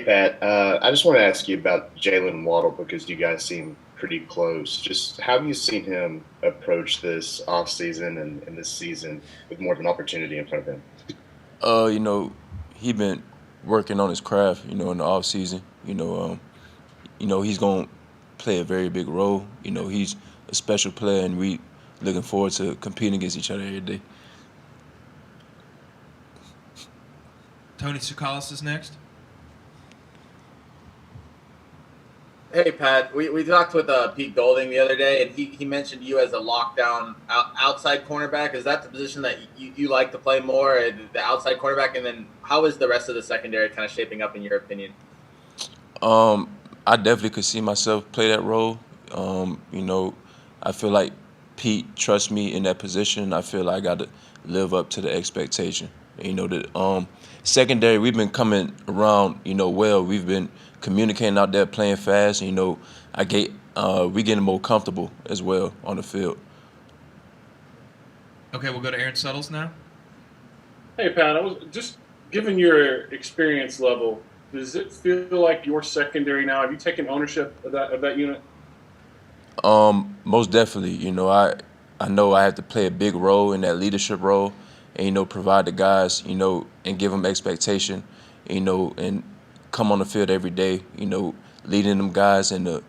Pat. I just want to ask you about Jalen Waddle because you guys seem pretty close. Just how have you seen him approach this offseason and this season with more of an opportunity in front of him? You know, he been working on his craft, in the off season. He's gonna play a very big role. He's a special player, and we looking forward to competing against each other every day. Tony Tsoukalas is next. Hey, Pat. We talked with Pete Golding the other day, and he mentioned you as a lockdown outside cornerback. Is that the position that you like to play more, the outside cornerback? And then how is the rest of the secondary kind of shaping up in your opinion? I definitely could see myself play that role. I feel like Pete trusts me in that position. I feel like I got to live up to the expectation. The secondary, we've been coming around, well. We've been communicating out there, playing fast. We getting more comfortable as well on the field. Okay, we'll go to Aaron Suttles now. Hey, Pat, I was just given your experience level, does it feel like your secondary now? Have you taken ownership of that unit? Most definitely. I know I have to play a big role in that leadership role, and provide the guys, and give them expectation, and come on the field every day, leading them guys and to,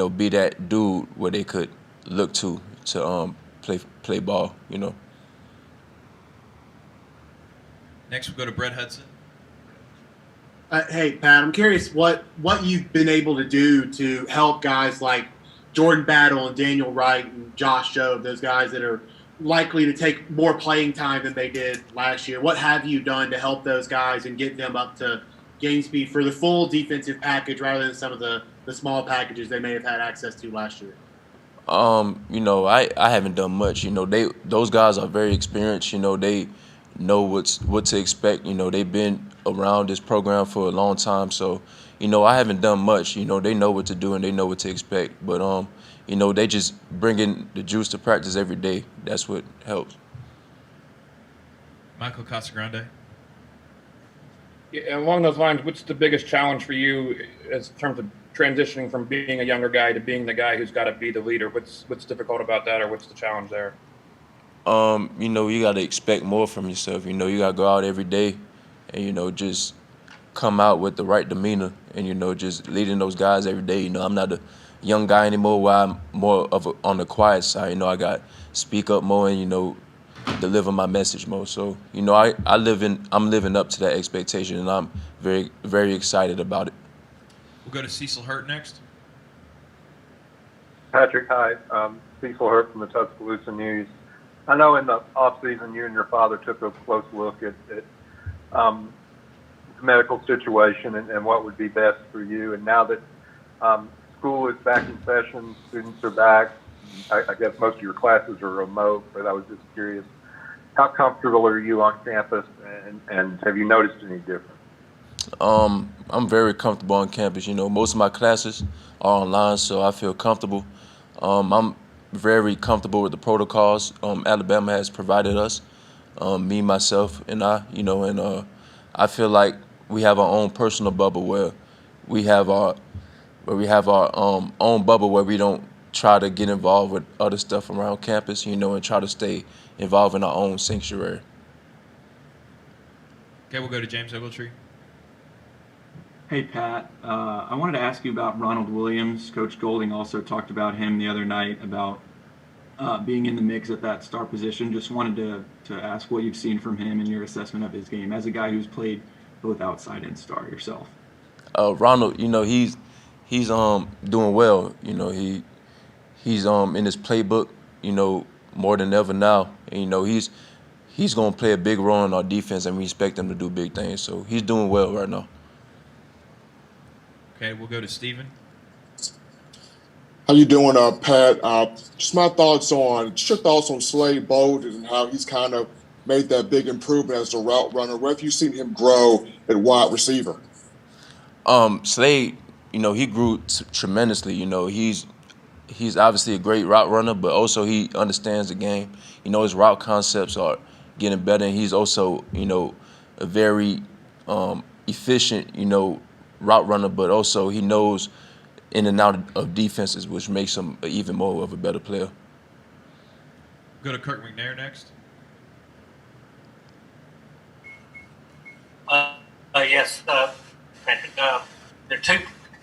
be that dude where they could look to play ball. Next, we'll go to Brett Hudson. Hey, Pat, I'm curious what you've been able to do to help guys like Jordan Battle and Daniel Wright and Josh Jobe, those guys that are likely to take more playing time than they did last year. What have you done to help those guys and get them up to game speed for the full defensive package rather than some of the small packages they may have had access to last year? I haven't done much. Those guys are very experienced. They know what to expect. They've been around this program for a long time, so I haven't done much. They know what to do and they know what to expect. But they just bringing the juice to practice every day. That's what helps. Michael Casagrande. Yeah, along those lines, what's the biggest challenge for you in terms of transitioning from being a younger guy to being the guy who's got to be the leader? What's difficult about that, or what's the challenge there? You got to expect more from yourself. You got to go out every day and, just come out with the right demeanor and, just leading those guys every day. I'm not a young guy anymore where I'm more on the quiet side. I got to speak up more and, deliver my message more. So, I'm living up to that expectation, and I'm very, very excited about it. We'll go to Cecil Hurt next. Patrick, hi. Cecil Hurt from the Tuscaloosa News. I know in the offseason you and your father took a close look at the medical situation and what would be best for you. And now that school is back in session, students are back, I guess most of your classes are remote, but I was just curious, how comfortable are you on campus, and have you noticed any difference? I'm very comfortable on campus. Most of my classes are online, so I feel comfortable. I'm very comfortable with the protocols Alabama has provided us, me, myself, and I. I feel like we have our own personal bubble where we have our own bubble where we don't try to get involved with other stuff around campus, and try to stay involved in our own sanctuary. Okay, we'll go to James Ogletree. Hey, Pat. I wanted to ask you about Ronald Williams. Coach Golding also talked about him the other night, about being in the mix at that star position. Just wanted to ask what you've seen from him and your assessment of his game as a guy who's played both outside and star yourself. Ronald, he's doing well. He's in his playbook, more than ever now. And, he's going to play a big role in our defense, and we expect him to do big things. So he's doing well right now. Okay, we'll go to Steven. How you doing, Pat? Just your thoughts on Slade Bolden and how he's kind of made that big improvement as a route runner. Where have you seen him grow at wide receiver? Slade, he grew tremendously. He's obviously a great route runner, but also he understands the game. His route concepts are getting better, and he's also, a very efficient, route runner, but also he knows in and out of defenses, which makes him even more of a better player. Go to Kirk McNair next. Yes, Patrick. There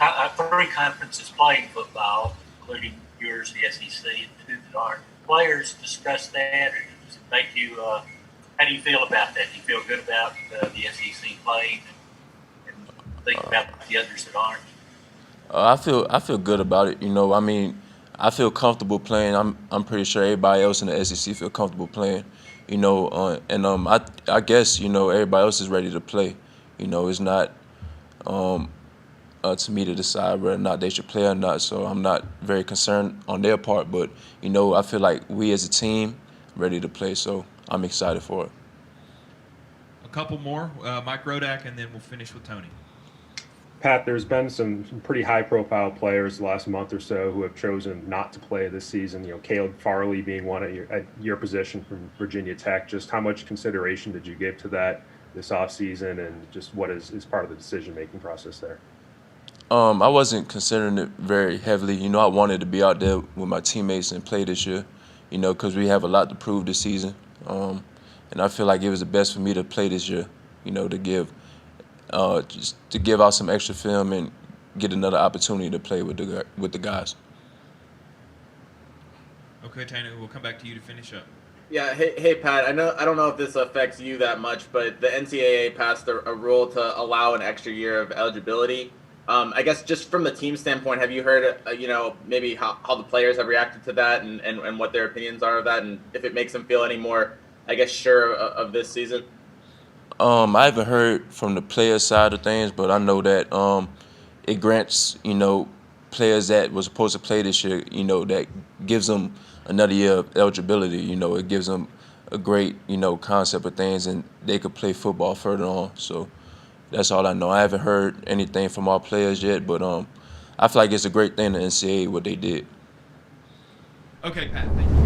are three conferences playing football, including yours, the SEC, and two that aren't. Players discuss that, or does it make you? How do you feel about that? Do you feel good about the SEC playing, and think about the others that aren't? I feel good about it. You know, I mean, I feel comfortable playing. I'm pretty sure everybody else in the SEC feel comfortable playing. You know, I guess, you know, everybody else is ready to play. You know, it's not to me to decide whether or not they should play or not. So I'm not very concerned on their part. But, you know, I feel like we as a team ready to play. So I'm excited for it. A couple more, Mike Rodak, and then we'll finish with Tony. Pat, there's been some pretty high-profile players the last month or so who have chosen not to play this season. You know, Caleb Farley being one at your position from Virginia Tech. Just how much consideration did you give to that this offseason, and just what is part of the decision-making process there? I wasn't considering it very heavily. You know, I wanted to be out there with my teammates and play this year, you know, because we have a lot to prove this season. And I feel like it was the best for me to play this year, you know, to give out some extra film and get another opportunity to play with the guys. Okay, Tana, we'll come back to you to finish up. Yeah, hey Pat. I don't know if this affects you that much, but the NCAA passed a rule to allow an extra year of eligibility. I guess just from the team standpoint, have you heard, you know, maybe how the players have reacted to that and what their opinions are of that, and if it makes them feel any more, I guess, sure of this season? I haven't heard from the player side of things, but I know that it grants, you know, players that were supposed to play this year, you know, that gives them another year of eligibility. You know, it gives them a great, you know, concept of things, and they could play football further on. So that's all I know. I haven't heard anything from our players yet, but I feel like it's a great thing, the NCAA, what they did. Okay, Pat, thank you.